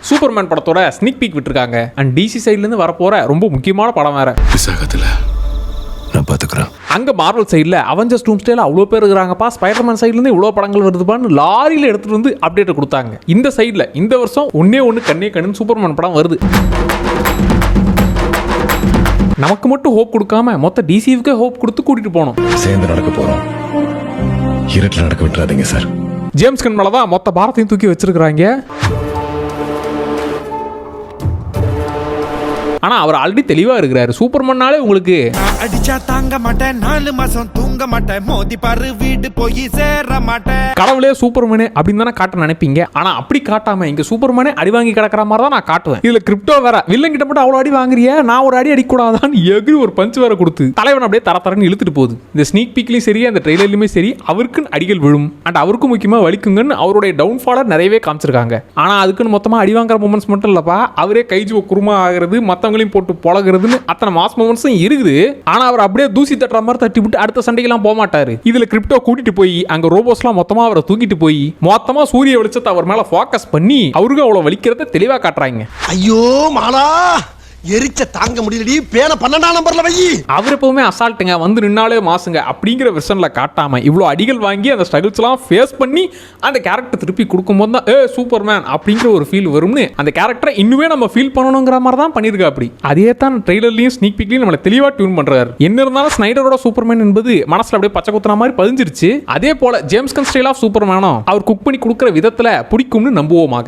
Superman படத்தோட sneak peak விட்டுருக்காங்க. And DC சைட்ல இருந்து வரப்போற ரொம்ப முக்கியமான படம் வேற. நான் பாத்துக்கிறேன். அங்க மார்வல் சைடுல அவெஞ்சர்ஸ் டூம்ஸ்டேல அவ்வளோ பேர் இருக்கிறாங்கப்பா, ஸ்பைடர்மேன் சைட்ல இருந்து இவ்வளோ படங்கள் வருதுப்பான்னு லாரியில எடுத்துட்டு வந்து அப்டேட் கொடுத்தாங்க. இந்த சைட்ல இந்த வருஷம் ஒண்ணு கண்ணே கண்ணு சூப்பர்மேன் படம் வருது. நமக்கு மட்டும் ஹோப் கொடுக்காம மொத்த டிசிவுக்கே ஹோப் கொடுத்து கூட்டிட்டு போனோம். சேர்ந்து நடக்க போறோம், இருட்டில் நடக்க விட்டுறாதீங்க சார். ஜேம்ஸ் கன் மேலதான் மொத்த பாரத்தையும் தூக்கி வச்சிருக்கிறாங்க. ஆனா அவர் ஆல்ரெடி தெளிவா இருக்கிறாரு. சூப்பர்மேனாலே உங்களுக்கு அடிச்சா தாங்க மாட்டேன், 4 மாசம் தூங்க மாட்டேன், மோதி பாரு வீடு போய் சேர மாட்டேன். கடவுளே சூப்பர்மேனே அப்படின்னு தானே காட்ட நினைப்பீங்க. ஆனா அப்படி காட்டாம இங்க சூப்பர்மேனே அடி வாங்கி கிடக்கிற மாதிரி தான் நான் காட்டுவேன். இதுல கிரிப்டோ வேற வில்லன் கிட்ட மட்டும் அவ்வளவு அடி வாங்குறிய, நான் ஒரு அடி அடிக்கூடாதான்னு எகிரி ஒரு பஞ்ச் வேற கொடுத்து தலைவன் அப்படியே தரன்னு இழுத்துட்டு போகுது. இந்த ஸ்னீக் பீக்லயும் சரி அந்த ட்ரெய்லர்லயுமே சரி அவருக்குன்னு அடிகள் விழும் அண்ட் அவருக்கும் முக்கியமா வலிக்குங்கன்னு அவருடைய டவுன்ஃபாலர் நிறையவே காமிச்சிருக்காங்க. ஆனா அதுக்குன்னு மொத்தமா அடி வாங்குற மூமெண்ட்ஸ் மட்டும் இல்லப்பா, அவரே கைஜுவ குருமா ஆகிறது, மத்தவங்களையும் போட்டு பொழகிறதுன்னு அத்தனை மாஸ் மூமெண்ட்ஸும் இருக்குது. ஆனா அவர் அப்படியே தூசி தட்டுற மாதிரி தட்டி விட்டு அடுத்த சண்டைக்கெல்லாம் போக மாட்டாரு. இதுல கிரிப்டோ கூட்டிட்டு போய் அங்க ரோபோஸ்லாம் மொத்தமா அவரை தூக்கிட்டு போய் மொத்தமா சூரிய வெளிச்சத்தை அவர் மேல ஃபோக்கஸ் பண்ணி அவருக்கு அவ்வளவு வலிக்கிறத தெளிவா காட்டுறாங்க. ஐயோ மாலா, எரிச்ச தாங்க முடியலடி, பேன 12ஆம் நம்பர்ல வை. அவர் எப்பவுமே அசால்ட்டுங்க, வந்து நின்னாலே மாசுங்க அப்படிங்கிற வெர்ஷன்ல காட்டாம இவ்வளோ அடிகள் வாங்கி அந்த ஸ்ட்ரகிள்ஸ் எல்லாம் ஃபேஸ் பண்ணி அந்த கேரக்டர் திருப்பி கொடுக்கும்போது தான் சூப்பர்மேன் அப்படிங்கிற ஒரு ஃபீல் வரும்னு அந்த கேரக்டரை இன்னுமே நம்ம ஃபீல் பண்ணணுங்கிற மாதிரி தான் பண்ணியிருக்கா. அப்படி அதே தான் ட்ரெய்லர்லயும் ஸ்னீக் பீக்லயும் நம்மளை தெளிவா டியூன் பண்றாரு. என்ன இருந்தாலும் ஸ்னைடரோட சூப்பர்மேன் என்பது மனசுல அப்படியே பச்சை குத்துன மாதிரி பதிஞ்சிருச்சு. அதே போல ஜேம்ஸ் கன் ஸ்டைல் ஆஃப் சூப்பர்மேனும் அவர் குக் பண்ணி கொடுக்குற விதத்துல பிடிக்கும்னு நம்புவோமாக.